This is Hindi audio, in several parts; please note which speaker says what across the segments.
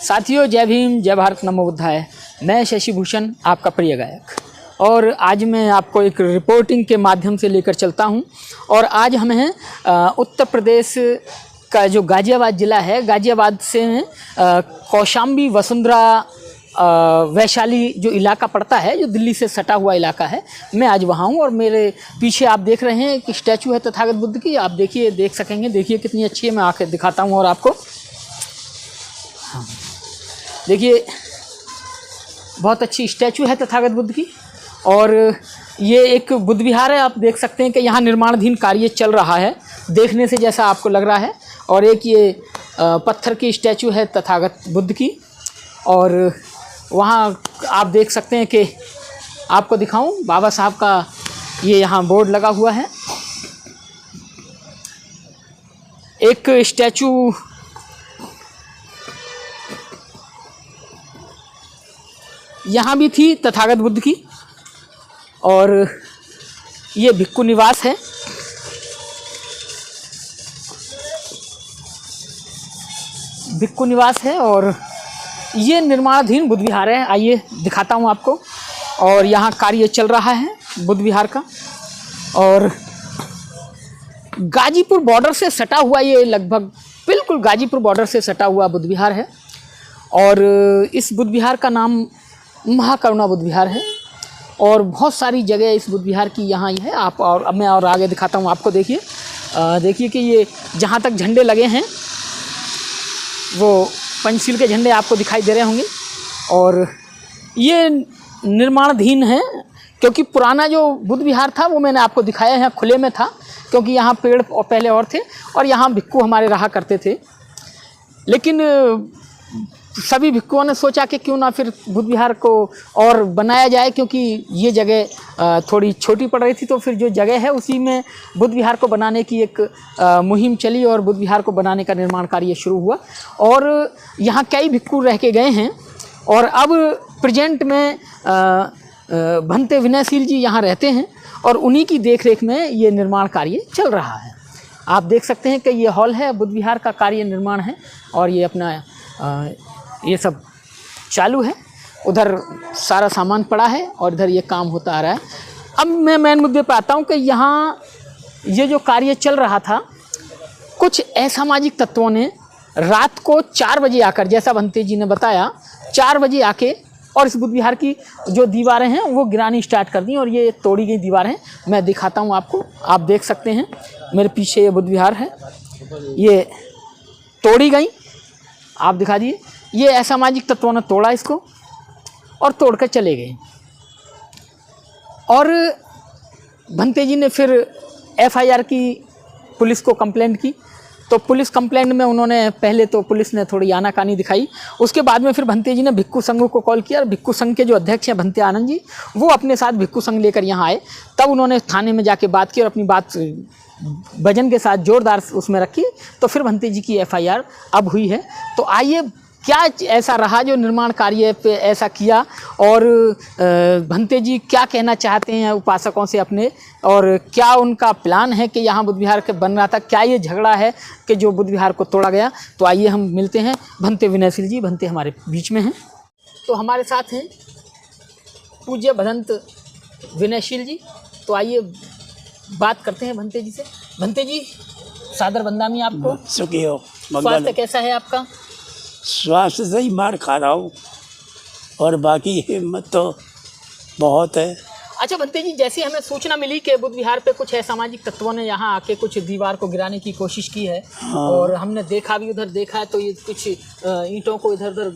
Speaker 1: साथियों, जय भीम, जय भारत, नमो बुद्धाय। मैं शशि भूषण, आपका प्रिय गायक, और आज मैं आपको एक रिपोर्टिंग के माध्यम से लेकर चलता हूं। और आज हम हैं उत्तर प्रदेश का जो गाज़ियाबाद ज़िला है, गाज़ियाबाद से हैं कौशाम्बी, वसुंधरा, वैशाली जो इलाका पड़ता है, जो दिल्ली से सटा हुआ इलाका है। मैं आज वहाँ हूँ और मेरे पीछे आप देख रहे हैं कि स्टैचू है तथागत बुद्ध की। आप देखिए, देख सकेंगे, देखिए कितनी अच्छी है। मैं आके दिखाता हूँ और आपको देखिए, बहुत अच्छी स्टैचू है तथागत बुद्ध की। और ये एक बुद्ध विहार है। आप देख सकते हैं कि यहाँ निर्माणाधीन कार्य चल रहा है, देखने से जैसा आपको लग रहा है। और एक ये पत्थर की स्टैचू है तथागत बुद्ध की। और वहाँ आप देख सकते हैं कि आपको दिखाऊं, बाबा साहब का ये यहाँ बोर्ड लगा हुआ है। एक स्टैचू यहाँ भी थी तथागत बुद्ध की। और ये भिक्खु निवास है। भिक्खु निवास है और ये निर्माणाधीन बुद्ध विहार है। आइए दिखाता हूँ आपको। और यहाँ कार्य चल रहा है बुद्ध विहार का। और गाजीपुर बॉर्डर से सटा हुआ, ये लगभग बिल्कुल गाजीपुर बॉर्डर से सटा हुआ बुद्ध विहार है। और इस बुद्ध विहार का नाम महाकरुणा बुद्ध विहार है। और बहुत सारी जगह इस बुद्ध विहार की यहाँ ही है। आप और अब मैं और आगे दिखाता हूँ आपको। देखिए देखिए कि ये जहाँ तक झंडे लगे हैं वो पंचशील के झंडे आपको दिखाई दे रहे होंगे। और ये निर्माणाधीन है, क्योंकि पुराना जो बुद्ध विहार था वो मैंने आपको दिखाया है, खुले में था, क्योंकि यहाँ पेड़ पहले और थे और यहाँ भिक्खु हमारे रहा करते थे। लेकिन सभी भिक्खुओं ने सोचा कि क्यों ना फिर बुद्ध विहार को और बनाया जाए, क्योंकि ये जगह थोड़ी छोटी पड़ रही थी। तो फिर जो जगह है उसी में बुद्ध विहार को बनाने की एक मुहिम चली और बुद्ध विहार को बनाने का निर्माण कार्य शुरू हुआ। और यहाँ कई भिक्खु रह के गए हैं। और अब प्रेजेंट में भंते विनयशील जी यहाँ रहते हैं और उन्हीं की देखरेख में ये निर्माण कार्य चल रहा है। आप देख सकते हैं कि ये हॉल है, बुद्ध विहार का कार्य निर्माण है। और ये अपना ये सब चालू है। उधर सारा सामान पड़ा है और इधर ये काम होता आ रहा है। अब मैं मेन मुद्दे पर आता हूँ कि यहाँ ये जो कार्य चल रहा था, कुछ असामाजिक तत्वों ने रात को 4 बजे आकर, जैसा भंते जी ने बताया, 4 बजे आके और इस बुद्ध विहार की जो दीवारें हैं वो गिरानी स्टार्ट कर दी। और ये तोड़ी गई दीवारें मैं दिखाता हूँ आपको। आप देख सकते हैं मेरे पीछे ये बुद्ध विहार है, ये तोड़ी गई। आप दिखा दिए, ये असामाजिक तत्वों ने तोड़ा इसको और तोड़ कर चले गए। और भंते जी ने फिर FIR की, पुलिस को कंप्लेंट की। तो पुलिस कंप्लेंट में उन्होंने पहले तो पुलिस ने थोड़ी आनाकानी दिखाई। उसके बाद में फिर भंते जी ने भिक्खु संघ को कॉल किया। भिक्खु संघ के जो अध्यक्ष हैं भंते आनंद जी, वो अपने साथ भिक्खु संघ लेकर यहाँ आए। तब उन्होंने थाने में जाके बात की और अपनी बात वजन के साथ जोरदार उसमें रखी। तो फिर भंते जी की FIR अब हुई है। तो आइए, क्या ऐसा रहा जो निर्माण कार्य पे ऐसा किया, और भंते जी क्या कहना चाहते हैं उपासकों से अपने, और क्या उनका प्लान है कि यहाँ बुद्ध विहार के बन रहा था, क्या ये झगड़ा है कि जो बुद्ध विहार को तोड़ा गया। तो आइए हम मिलते हैं भंते विनयशील जी। भंते हमारे बीच में हैं। तो हमारे साथ हैं पूज्य भदंत विनयशील जी। तो आइए बात करते हैं भंते जी से। भंते जी, सादर वंदनामी आपको।
Speaker 2: सुखी हो।
Speaker 1: स्वास्थ्य कैसा है आपका?
Speaker 2: स्वास्थ्य से ही मार खा रहा हूँ और बाकी हिम्मत तो बहुत है।
Speaker 1: अच्छा भंते जी, जैसे हमें सूचना मिली कि बुद्ध विहार पे कुछ असामाजिक तत्वों ने यहाँ आके कुछ दीवार को गिराने की कोशिश की है।
Speaker 2: हाँ। और
Speaker 1: हमने देखा भी, उधर देखा है तो ये कुछ ईंटों को इधर उधर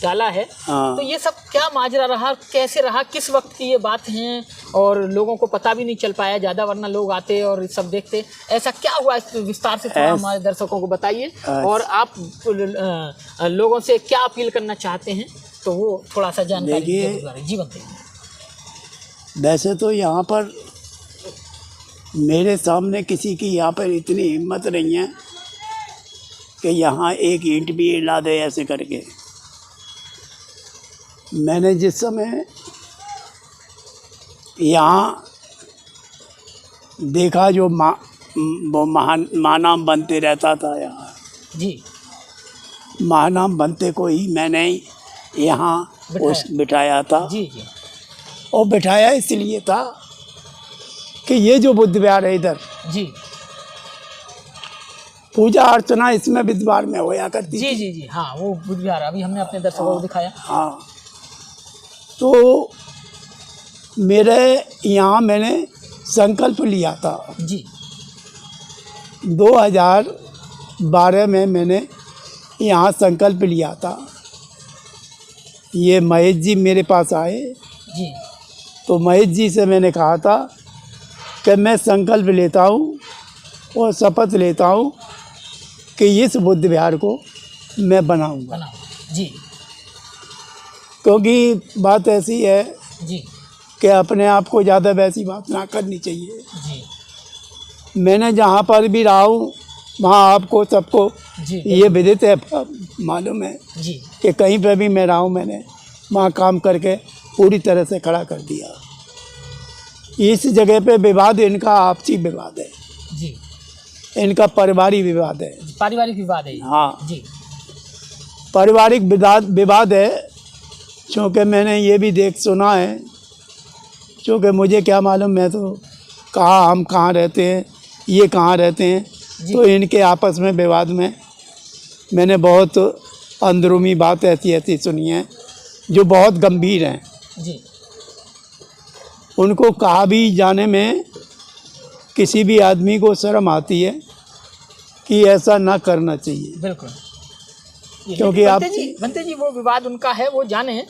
Speaker 1: डाला है।
Speaker 2: हाँ।
Speaker 1: तो ये सब क्या माजरा रहा, कैसे रहा, किस वक्त की ये बात है? और लोगों को पता भी नहीं चल पाया ज़्यादा, वरना लोग आते और सब देखते। ऐसा क्या हुआ, इस विस्तार से थोड़ा हमारे दर्शकों को बताइए। और आप लोगों से क्या अपील करना चाहते हैं, तो वो थोड़ा सा जानकारी दीजिए। जी भंते जी।
Speaker 2: वैसे तो यहाँ पर मेरे सामने किसी की यहाँ पर इतनी हिम्मत नहीं है कि यहाँ एक ईंट भी हिला दे ऐसे करके। मैंने जिस समय यहाँ देखा, जो वो महानाम बनते रहता था यहाँ
Speaker 1: जी,
Speaker 2: महानाम बनते को ही मैंने यहाँ बिठाया था।
Speaker 1: जी जी
Speaker 2: और बिठाया इसलिए था कि ये जो बुद्ध विहार है इधर,
Speaker 1: जी
Speaker 2: पूजा अर्चना इसमें बुधवार में होया करती
Speaker 1: जी
Speaker 2: थी।
Speaker 1: जी जी हाँ, वो बुद्ध विहार अभी हमने अपने दर्शकों को दिखाया।
Speaker 2: हाँ, तो मेरे यहाँ मैंने संकल्प लिया था।
Speaker 1: जी
Speaker 2: 2012 में मैंने यहाँ संकल्प लिया था। ये महेश जी मेरे पास आए,
Speaker 1: जी
Speaker 2: तो महेश जी से मैंने कहा था कि मैं संकल्प लेता हूँ और शपथ लेता हूँ कि इस बुद्ध विहार को मैं बनाऊँगा।
Speaker 1: बनाओ। जी
Speaker 2: क्योंकि बात ऐसी है
Speaker 1: जी
Speaker 2: कि अपने आप को ज़्यादा वैसी बात ना करनी चाहिए।
Speaker 1: जी
Speaker 2: मैंने जहाँ पर भी रहा हूँ वहाँ आपको सबको
Speaker 1: जी
Speaker 2: ये विदित है, मालूम है
Speaker 1: जी
Speaker 2: कि कहीं पर भी मैं रहा हूँ मैंने वहाँ काम करके पूरी तरह से खड़ा कर दिया। इस जगह पे विवाद इनका आपसी विवाद है,
Speaker 1: जी
Speaker 2: इनका पारिवारिक विवाद है।
Speaker 1: पारिवारिक विवाद है।
Speaker 2: हाँ,
Speaker 1: जी
Speaker 2: पारिवारिक विवाद है, क्योंकि मैंने ये भी सुना है, क्योंकि मुझे क्या मालूम, मैं तो हम कहाँ रहते हैं, ये कहाँ रहते हैं, तो इनके आपस में विवाद में मैंने बहुत अंदरूनी बात ऐसी सुनी है जो बहुत गंभीर हैं।
Speaker 1: जी
Speaker 2: उनको कहा भी जाने में किसी भी आदमी को शर्म आती है कि ऐसा ना करना चाहिए।
Speaker 1: बिल्कुल,
Speaker 2: क्योंकि आप
Speaker 1: बनते जी वो विवाद उनका है, वो जाने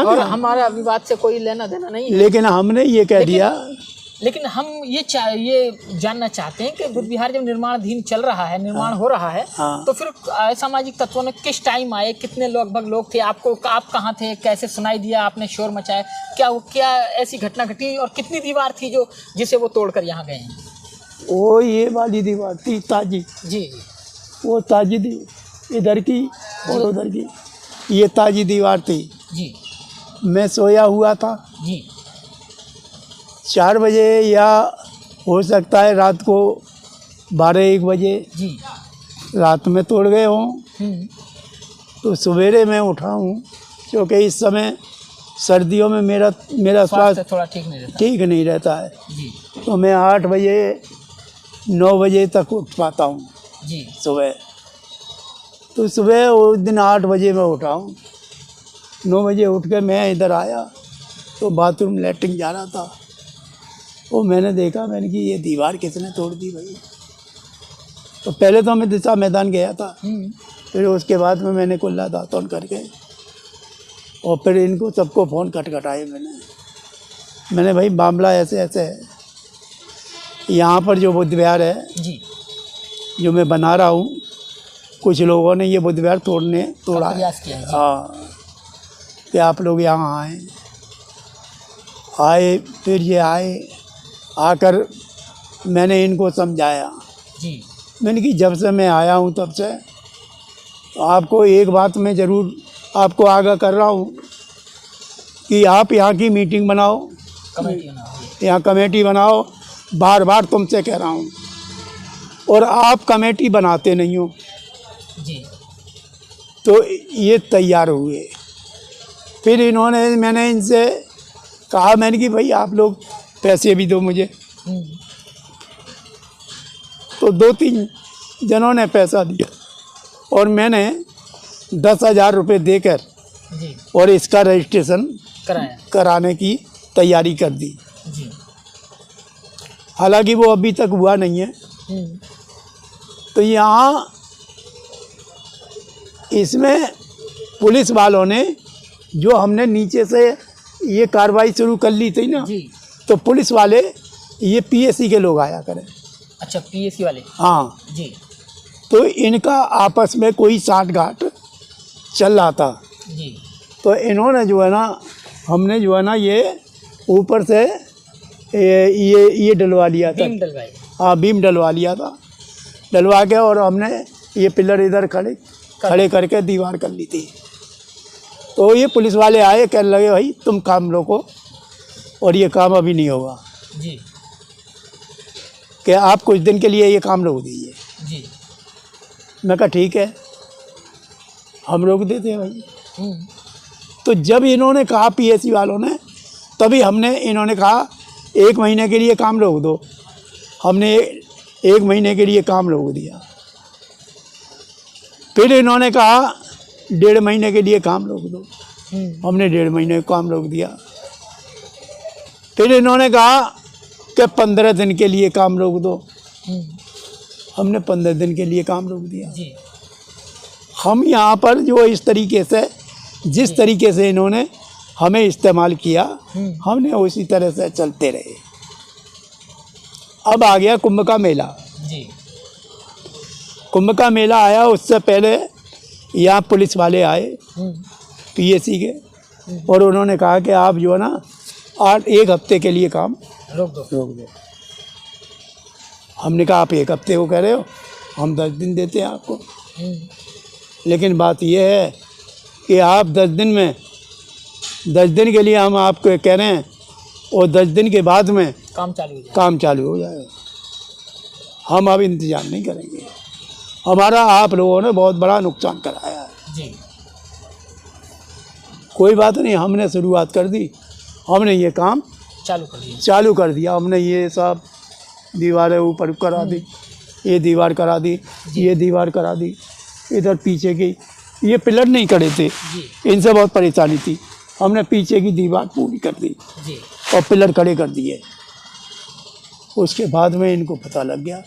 Speaker 2: और
Speaker 1: हमारा विवाद से कोई लेना देना नहीं है।
Speaker 2: लेकिन हमने ये कह दिया,
Speaker 1: लेकिन हम ये जानना चाहते हैं कि बुद्ध विहार जब निर्माणाधीन चल रहा है, निर्माण हो रहा है,
Speaker 2: हाँ।
Speaker 1: तो फिर सामाजिक तत्वों ने किस टाइम आए, कितने लगभग लोग थे, आप कहाँ थे, कैसे सुनाई दिया, आपने शोर मचाया, क्या ऐसी घटना घटी और कितनी दीवार थी जो जिसे वो तोड़कर यहाँ गए हैं?
Speaker 2: वो ये वाली दीवार थी ताजी,
Speaker 1: जी
Speaker 2: वो ताजी इधर की और उधर की, ये ताजी दीवार थी।
Speaker 1: जी
Speaker 2: मैं सोया हुआ था
Speaker 1: जी
Speaker 2: 4 बजे, या हो सकता है रात को 12-1 बजे
Speaker 1: जी
Speaker 2: रात में तोड़ गए हों। तो सवेरे मैं उठा हूँ, क्योंकि इस समय सर्दियों में मेरा स्वास्थ्य
Speaker 1: थोड़ा ठीक नहीं रहता
Speaker 2: है।
Speaker 1: जी
Speaker 2: तो मैं 8 बजे 9 बजे तक उठ पाता हूँ
Speaker 1: जी
Speaker 2: सुबह। तो सुबह उस दिन 8 बजे मैं उठा हूँ, 9 बजे उठ के मैं इधर आया तो बाथरूम लैट्रिन जा रहा था। वो मैंने देखा, मैंने कि ये दीवार किसने तोड़ दी भाई। तो पहले तो मैं दिशा मैदान गया था, फिर उसके बाद में मैंने कुल्ला दातन करके और फिर इनको सबको फ़ोन खटखटाए मैंने भाई मामला ऐसे है, यहाँ पर जो बुद्ध विहार है
Speaker 1: जी
Speaker 2: जो मैं बना रहा हूँ, कुछ लोगों ने ये बुद्ध विहार तोड़ा है। हाँ, कि आप लोग यहाँ आए, फिर ये आकर मैंने इनको समझाया।
Speaker 1: जी
Speaker 2: मैंने कि जब से मैं आया हूँ तब से आपको एक बात मैं ज़रूर आपको आगाह कर रहा हूँ कि आप यहाँ की मीटिंग बनाओ, यहाँ कमेटी बनाओ, बार बार तुमसे कह रहा हूँ, और आप कमेटी बनाते नहीं हो।
Speaker 1: जी
Speaker 2: तो ये तैयार हुए। फिर मैंने इनसे कहा, मैंने कि भाई आप लोग पैसे भी दो मुझे। तो 2-3 जनों ने पैसा दिया और मैंने 10,000 रुपये देकर
Speaker 1: जी
Speaker 2: और इसका रजिस्ट्रेशन कराने की तैयारी कर दी।
Speaker 1: जी
Speaker 2: हालांकि वो अभी तक हुआ नहीं है। तो यहाँ इसमें पुलिस वालों ने जो हमने नीचे से ये कार्रवाई शुरू कर ली थी ना, तो पुलिस वाले ये पीएससी के लोग आया करें।
Speaker 1: अच्छा, पीएससी वाले?
Speaker 2: हाँ
Speaker 1: जी।
Speaker 2: तो इनका आपस में कोई साठ-गांठ चल रहा था
Speaker 1: जी।
Speaker 2: तो इन्होंने जो है ना, हमने जो है ना ये ऊपर से ये डलवा लिया था,
Speaker 1: बीम डलवाई।
Speaker 2: हाँ, बीम डलवा लिया था, डलवा के और हमने ये पिलर इधर खड़े करके दीवार कर ली थी। तो ये पुलिस वाले आए, कहने लगे भाई तुम काम रोको और ये काम अभी नहीं होगा
Speaker 1: जी,
Speaker 2: कि आप कुछ दिन के लिए ये काम रोक दीजिए।
Speaker 1: जी।
Speaker 2: मैं कहा ठीक है। हम रोक देते हैं भाई। तो जब इन्होंने कहा पीएससी वालों ने, तभी इन्होंने कहा 1 महीने के लिए काम रोक दो। हमने 1 महीने के लिए काम रोक दिया। फिर इन्होंने कहा 1.5 महीने के लिए काम रोक दो। हमने 1.5 महीने का काम रोक दिया। फिर इन्होंने कहा कि 15 दिन के लिए काम रोक दो। हमने 15 दिन के लिए काम रोक दिया। हम यहाँ पर जो इस तरीके से, जिस तरीके से इन्होंने हमें इस्तेमाल किया, हमने उसी तरह से चलते रहे। अब आ गया कुंभ का मेला। कुंभ का मेला आया, उससे पहले यहाँ पुलिस वाले आए पीएससी के, और उन्होंने कहा कि आप जो है ना 1 हफ्ते के लिए काम रोक दो। हमने कहा आप 1 हफ्ते को कह रहे हो, हम 10 दिन देते हैं आपको। लेकिन बात यह है कि आप 10 दिन में, 10 दिन के लिए हम आपको कह रहे हैं, और 10 दिन के बाद में काम चालू हो जाएगा। हम अब इंतज़ार नहीं करेंगे। हमारा आप लोगों ने बहुत बड़ा नुकसान कराया है। कोई बात नहीं, हमने शुरुआत कर दी, हमने ये काम चालू कर दिया। हमने ये सब दीवारें ऊपर करा दी, ये दीवार करा दी, ये दीवार करा दी। इधर पीछे की ये पिलर नहीं खड़े थे, इनसे बहुत परेशानी थी। हमने पीछे की दीवार पूरी कर दी और पिलर खड़े कर दिए। उसके बाद में इनको पता लग गया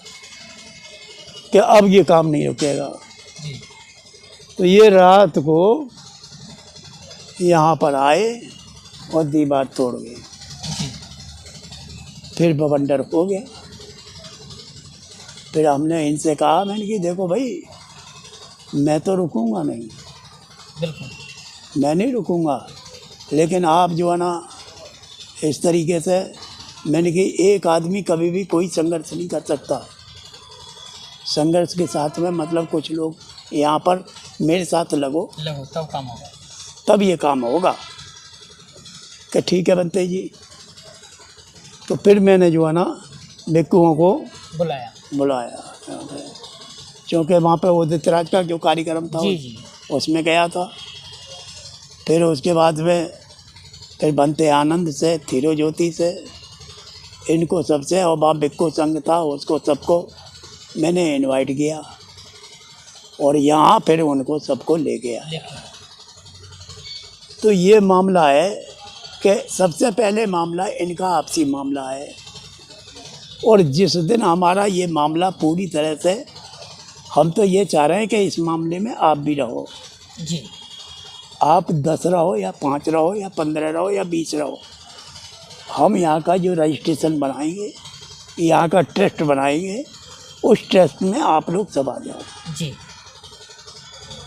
Speaker 2: कि अब ये काम नहीं रुकेगा। तो ये रात को यहाँ पर आए और दीवार तोड़ गए। फिर बवंडर हो गया। फिर हमने इनसे कहा, मैंने कि देखो भाई, मैं तो रुकूंगा नहीं, बिल्कुल मैं नहीं रुकूंगा, लेकिन आप जो है ना इस तरीके से, मैंने कि एक आदमी कभी भी कोई संघर्ष नहीं कर सकता। संघर्ष के साथ में मतलब कुछ लोग यहाँ पर मेरे साथ लगो तब काम होगा, तब ये काम होगा। कि ठीक है बनते जी। तो फिर मैंने जो है ना भिक्खुओं को बुलाया, क्योंकि वहाँ पे उदित राज का जो कार्यक्रम था उसमें गया था। फिर उसके बाद में फिर बनते आनंद से, थीरो ज्योति से, इनको सबसे, और वहाँ भिक्खु संघ था उसको सबको मैंने इनवाइट किया, और यहाँ फिर उनको सबको ले गया। तो ये मामला है कि सबसे पहले मामला इनका आपसी मामला है, और जिस दिन हमारा ये मामला पूरी तरह से, हम तो ये चाह रहे हैं कि इस मामले में आप भी रहो जी। आप 10 रहो या 5 रहो या 15 रहो या 20 रहो, हम यहाँ का जो रजिस्ट्रेशन बनाएंगे, यहाँ का ट्रस्ट बनाएंगे, उस ट्रस्ट में आप लोग सब आ जाओ जी।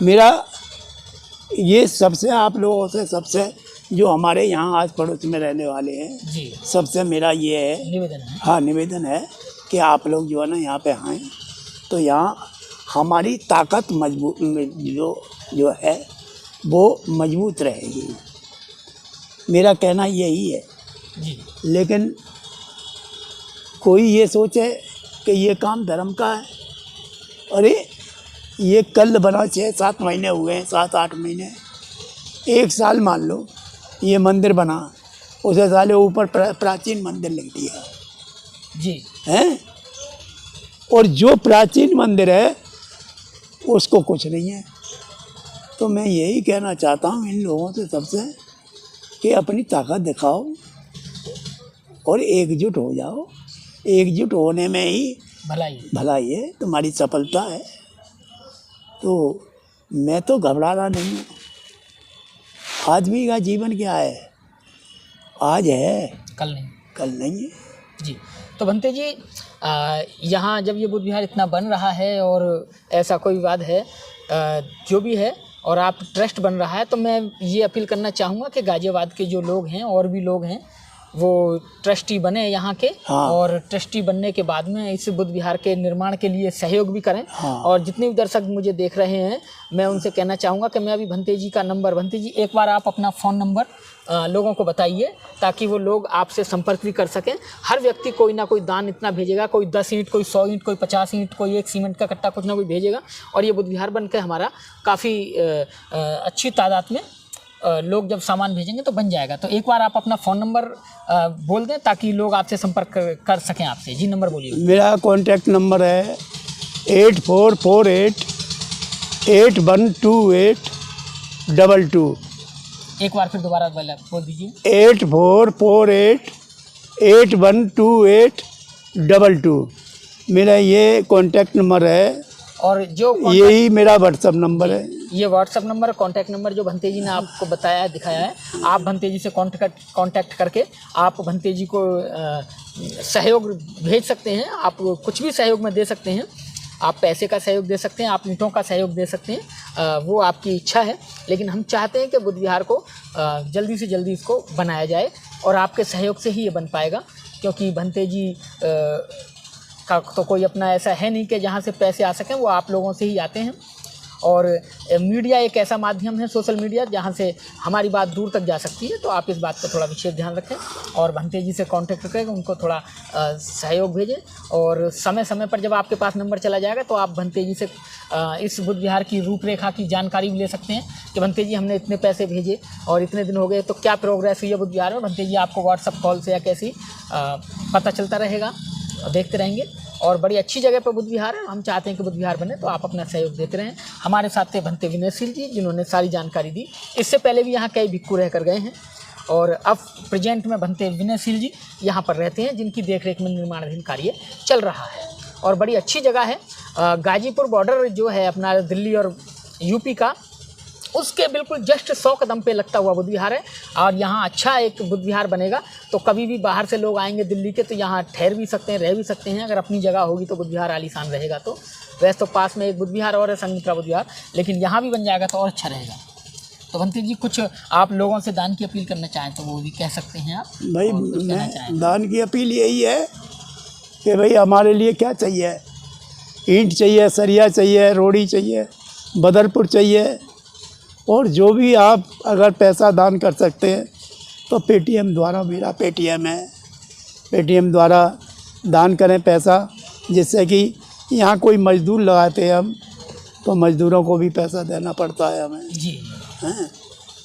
Speaker 2: मेरा ये सबसे आप लोगों से, सबसे जो हमारे यहाँ आज पड़ोस में रहने वाले हैं जी, सबसे मेरा ये है निवेदन है, हाँ निवेदन है कि आप लोग जो है ना यहाँ पे आएँ, तो यहाँ हमारी ताकत मजबूत जो है वो मजबूत रहेगी। मेरा कहना यही है जी। लेकिन कोई ये सोचे कि ये काम धर्म का है, अरे ये कल बना 6-7 महीने हुए हैं, 7-8 महीने, 1 साल मान लो ये मंदिर बना, उसे साले ऊपर प्राचीन मंदिर लिख दिया जी हैं, और जो प्राचीन मंदिर है उसको कुछ नहीं है। तो मैं यही कहना चाहता हूँ इन लोगों से सबसे कि अपनी ताकत दिखाओ और एकजुट हो जाओ। एकजुट होने में ही भलाई है, तुम्हारी सफलता है। तो मैं तो घबराना नहीं हूँ। आदमी का जीवन क्या है, आज है कल नहीं है
Speaker 1: जी। तो बनते जी, यहाँ जब ये बुद्ध विहार इतना बन रहा है और ऐसा कोई विवाद है जो भी है, और आप ट्रस्ट बन रहा है, तो मैं ये अपील करना चाहूँगा कि गाज़ियाबाद के जो लोग हैं और भी लोग हैं, वो ट्रस्टी बने यहाँ के।
Speaker 2: हाँ।
Speaker 1: और ट्रस्टी बनने के बाद में इस बुद्ध विहार के निर्माण के लिए सहयोग भी करें।
Speaker 2: हाँ।
Speaker 1: और जितने भी दर्शक मुझे देख रहे हैं, मैं उनसे कहना चाहूँगा कि मैं अभी भंते जी का नंबर, भंते जी एक बार आप अपना फ़ोन नंबर लोगों को बताइए, ताकि वो लोग आपसे संपर्क भी कर सकें। हर व्यक्ति कोई ना कोई दान इतना भेजेगा, कोई 10 ईंट, कोई 100 ईंट, कोई 50 ईंट, कोई एक सीमेंट का कट्टा, कुछ ना कुछ भेजेगा। और ये बुद्ध विहार बन के हमारा काफ़ी अच्छी तादाद में लोग जब सामान भेजेंगे तो बन जाएगा। तो एक बार आप अपना फ़ोन नंबर बोल दें, ताकि लोग आपसे संपर्क कर सकें आपसे। जी, नंबर बोलिए।
Speaker 2: मेरा कॉन्टैक्ट नंबर है 8448812822।
Speaker 1: एक बार फिर दोबारा बोल दीजिए।
Speaker 2: 8448812822। मेरा ये कॉन्टैक्ट नंबर है,
Speaker 1: और जो
Speaker 2: यही मेरा व्हाट्सअप नंबर है।
Speaker 1: ये व्हाट्सअप नंबर, कॉन्टैक्ट नंबर जो भंते जी ने आपको बताया है, दिखाया है, आप भंते जी से कॉन्टैक्ट करके आप भंते जी को सहयोग भेज सकते हैं। आप कुछ भी सहयोग में दे सकते हैं। आप पैसे का सहयोग दे सकते हैं, आप ईंटों का सहयोग दे सकते हैं, वो आपकी इच्छा है। लेकिन हम चाहते हैं कि बुद्ध विहार को जल्दी से जल्दी इसको बनाया जाए, और आपके सहयोग से ही ये बन पाएगा। क्योंकि भंते जी का तो कोई अपना ऐसा है नहीं कि जहाँ से पैसे आ सकें, वो आप लोगों से ही आते हैं। और मीडिया एक ऐसा माध्यम है, सोशल मीडिया, जहाँ से हमारी बात दूर तक जा सकती है। तो आप इस बात का थोड़ा विशेष ध्यान रखें, और भंते जी से कांटेक्ट करके उनको थोड़ा सहयोग भेजें। और समय समय पर जब आपके पास नंबर चला जाएगा, तो आप भंते जी से इस बुद्ध विहार की रूपरेखा की जानकारी भी ले सकते हैं कि भंते जी हमने इतने पैसे भेजे और इतने दिन हो गए, तो क्या प्रोग्रेस हुई है बुद्ध विहार में। भंते जी आपको व्हाट्सअप कॉल से या कैसी पता चलता रहेगा, देखते रहेंगे। और बड़ी अच्छी जगह पर बुद्ध विहार है। हम चाहते हैं कि बुद्ध विहार बने, तो आप अपना सहयोग देते रहें। हमारे साथ थे भंते विनयशील जी, जिन्होंने सारी जानकारी दी। इससे पहले भी यहाँ कई भिक्खू रह कर गए हैं, और अब प्रेजेंट में भंते विनयशील जी यहाँ पर रहते हैं, जिनकी देखरेख में निर्माणाधीन कार्य चल रहा है। और बड़ी अच्छी जगह है। गाजीपुर बॉर्डर जो है अपना दिल्ली और यूपी का, उसके बिल्कुल जस्ट 100 कदम पे लगता हुआ बुद्ध विहार है। और यहाँ अच्छा एक बुद्ध विहार बनेगा, तो कभी भी बाहर से लोग आएंगे दिल्ली के, तो यहाँ ठहर भी सकते हैं, रह भी सकते हैं। अगर अपनी जगह होगी तो बुद्ध विहार आलीशान रहेगा। तो वैसे तो पास में एक बुद्ध विहार और है, संगमित्रा बुद्ध विहार, लेकिन यहाँ भी बन जाएगा तो और अच्छा रहेगा। तो भंते जी, कुछ आप लोगों से दान की अपील करना चाहें तो वो भी कह सकते हैं आप।
Speaker 2: भाई, मैं दान की अपील यही है कि भाई हमारे लिए क्या चाहिए, ईंट चाहिए, सरिया चाहिए, रोड़ी चाहिए, बदरपुर चाहिए। और जो भी आप अगर पैसा दान कर सकते हैं तो पेटीएम द्वारा, मेरा पेटीएम है, पेटीएम द्वारा दान करें पैसा, जिससे कि यहाँ कोई मजदूर लगाते हैं हम, तो मजदूरों को भी पैसा देना पड़ता है हमें।
Speaker 1: जी
Speaker 2: हैं,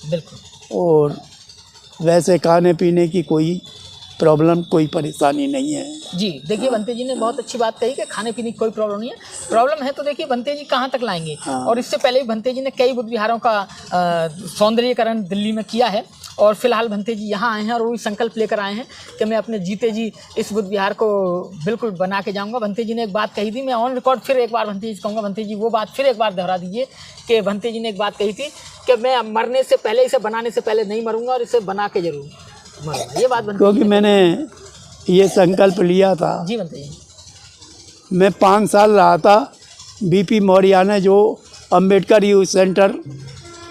Speaker 1: बिल्कुल।
Speaker 2: और वैसे खाने पीने की कोई प्रॉब्लम, कोई परेशानी नहीं है।
Speaker 1: जी, देखिए भंते जी ने बहुत अच्छी बात कही कि खाने पीने की कोई प्रॉब्लम नहीं है। प्रॉब्लम है तो देखिए भंते जी कहाँ तक लाएंगे। और इससे पहले भी भंते जी ने कई बुद्ध विहारों का सौंदर्यीकरण दिल्ली में किया है। और फिलहाल भंते जी यहाँ आए हैं, और वही संकल्प लेकर आए हैं कि मैं अपने जीते जी इस बुद्ध विहार को बिल्कुल बना के जाऊँगा। भंते जी ने एक बात कही थी, मैं ऑन रिकॉर्ड फिर एक बार भंते जी कहूँगा, भंते जी वो बात फिर एक बार दोहरा दीजिए कि भंते जी ने एक बात कही थी कि मैं मरने से पहले, इसे बनाने से पहले नहीं मरूँगा, और इसे बना के जरूर मरूँगा। ये बात भंते,
Speaker 2: क्योंकि मैंने ये संकल्प लिया था।
Speaker 1: जी भंते जी,
Speaker 2: मैं 5 साल रहा था बीपी मौर्या ने, जो अंबेडकर यूथ सेंटर,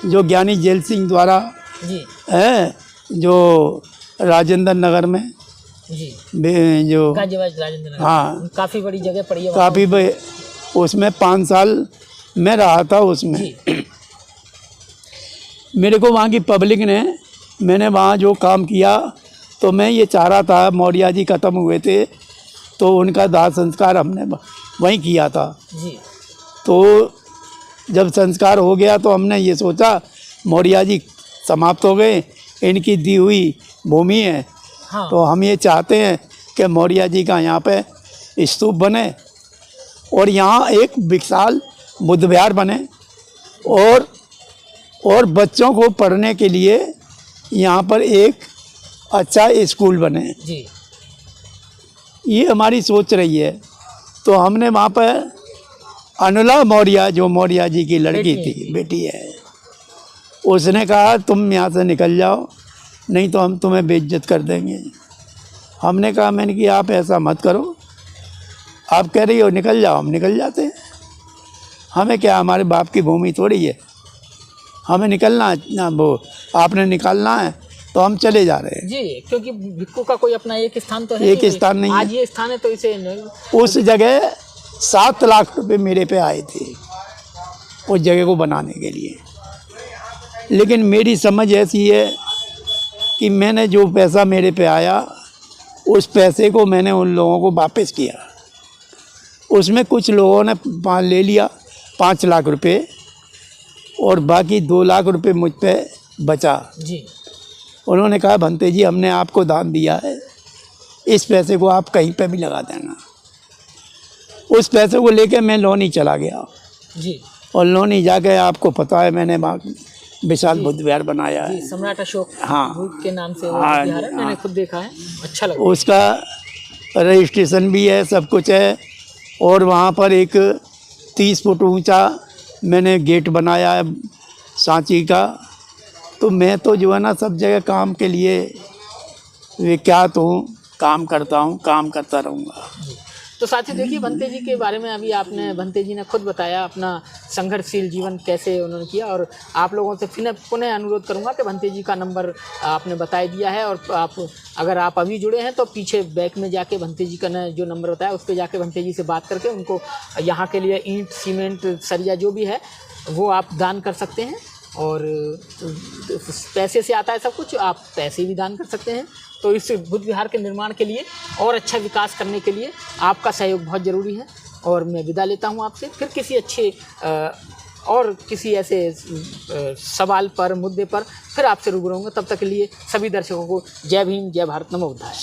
Speaker 2: जो ज्ञानी जेल सिंह द्वारा
Speaker 1: जी
Speaker 2: है, जो राजेंद्र नगर में,
Speaker 1: जी
Speaker 2: जो
Speaker 1: गाजियाबाद राजेंद्र नगर,
Speaker 2: हाँ,
Speaker 1: काफ़ी बड़ी जगह पड़ी है
Speaker 2: काफ़ी उसमें 5 साल मैं रहा था उसमें। मेरे को वहाँ की पब्लिक ने, मैंने वहाँ जो काम किया, तो मैं ये चाह रहा था, मौर्या जी ख़त्म हुए थे तो उनका दाह संस्कार हमने वहीं किया था
Speaker 1: जी।
Speaker 2: तो जब संस्कार हो गया तो हमने ये सोचा मौर्या जी समाप्त हो गए, इनकी दी हुई भूमि है।
Speaker 1: हाँ।
Speaker 2: तो हम ये चाहते हैं कि मौर्या जी का यहाँ पे स्तूप बने, और यहाँ एक विशाल बुद्ध विहार बने, और बच्चों को पढ़ने के लिए यहाँ पर एक अच्छा स्कूल बने।
Speaker 1: जी।
Speaker 2: ये हमारी सोच रही है। तो हमने वहाँ पर अनुला मौर्या, जो मौर्या जी की लड़की थी, बेटी है, उसने कहा तुम यहाँ से निकल जाओ, नहीं तो हम तुम्हें बेइज्जत कर देंगे। हमने कहा, मैंने कि आप ऐसा मत करो, आप कह रही हो निकल जाओ, हम निकल जाते हैं। हमें क्या, हमारे बाप की भूमि थोड़ी है, हमें निकलना ना, वो आपने निकालना है तो हम चले जा रहे हैं।
Speaker 1: जी, क्योंकि भिक्खू का कोई अपना एक स्थान तो है
Speaker 2: एक स्थान नहीं है।
Speaker 1: आज ये स्थान है तो इसे
Speaker 2: उस जगह 7 लाख रुपए मेरे पे आए थे उस जगह को बनाने के लिए, लेकिन मेरी समझ ऐसी है कि मैंने जो पैसा मेरे पे आया उस पैसे को मैंने उन लोगों को वापस किया। उसमें कुछ लोगों ने ले लिया 5 लाख रुपए और बाकी 2 लाख रुपए मुझ पे बचा।
Speaker 1: जी,
Speaker 2: उन्होंने कहा भंते जी हमने आपको दान दिया है, इस पैसे को आप कहीं पे भी लगा देना। उस पैसे को लेकर मैं लोनी चला गया
Speaker 1: जी,
Speaker 2: और लोनी जाके आपको पता है मैंने विशाल बुद्ध विहार बनाया
Speaker 1: जी,
Speaker 2: है।
Speaker 1: सम्राट अशोक
Speaker 2: हाँ।
Speaker 1: के नाम से वो
Speaker 2: हाँ,
Speaker 1: विहार है, मैंने खुद देखा है, अच्छा लगा।
Speaker 2: उसका रजिस्ट्रेशन भी है, सब कुछ है। और वहाँ पर एक 30 फुट ऊंचा मैंने गेट बनाया है सांची का। तो मैं तो जो है ना सब जगह काम के लिए विख्यात हूँ, काम करता हूँ, काम करता रहूँगा।
Speaker 1: तो साथी देखिए, भंते जी के बारे में अभी आपने, भंते जी ने खुद बताया अपना संघर्षशील जीवन कैसे उन्होंने किया। और आप लोगों से फिर पुनः अनुरोध करूंगा कि भंते जी का नंबर आपने बता दिया है, और आप अगर आप अभी जुड़े हैं तो पीछे बैक में जाके भंते जी का जो नंबर बताया उस पर जाके भंते जी से बात करके उनको यहाँ के लिए ईंट, सीमेंट, सरिया जो भी है वो आप दान कर सकते हैं। और पैसे से आता है सब कुछ, आप पैसे भी दान कर सकते हैं। तो इस बुद्ध विहार के निर्माण के लिए और अच्छा विकास करने के लिए आपका सहयोग बहुत ज़रूरी है। और मैं विदा लेता हूँ आपसे, फिर किसी अच्छे और किसी ऐसे सवाल पर, मुद्दे पर फिर आपसे रूबरू होऊंगा। तब तक के लिए सभी दर्शकों को जय भीम, जय भारत, नमो बुद्धाय।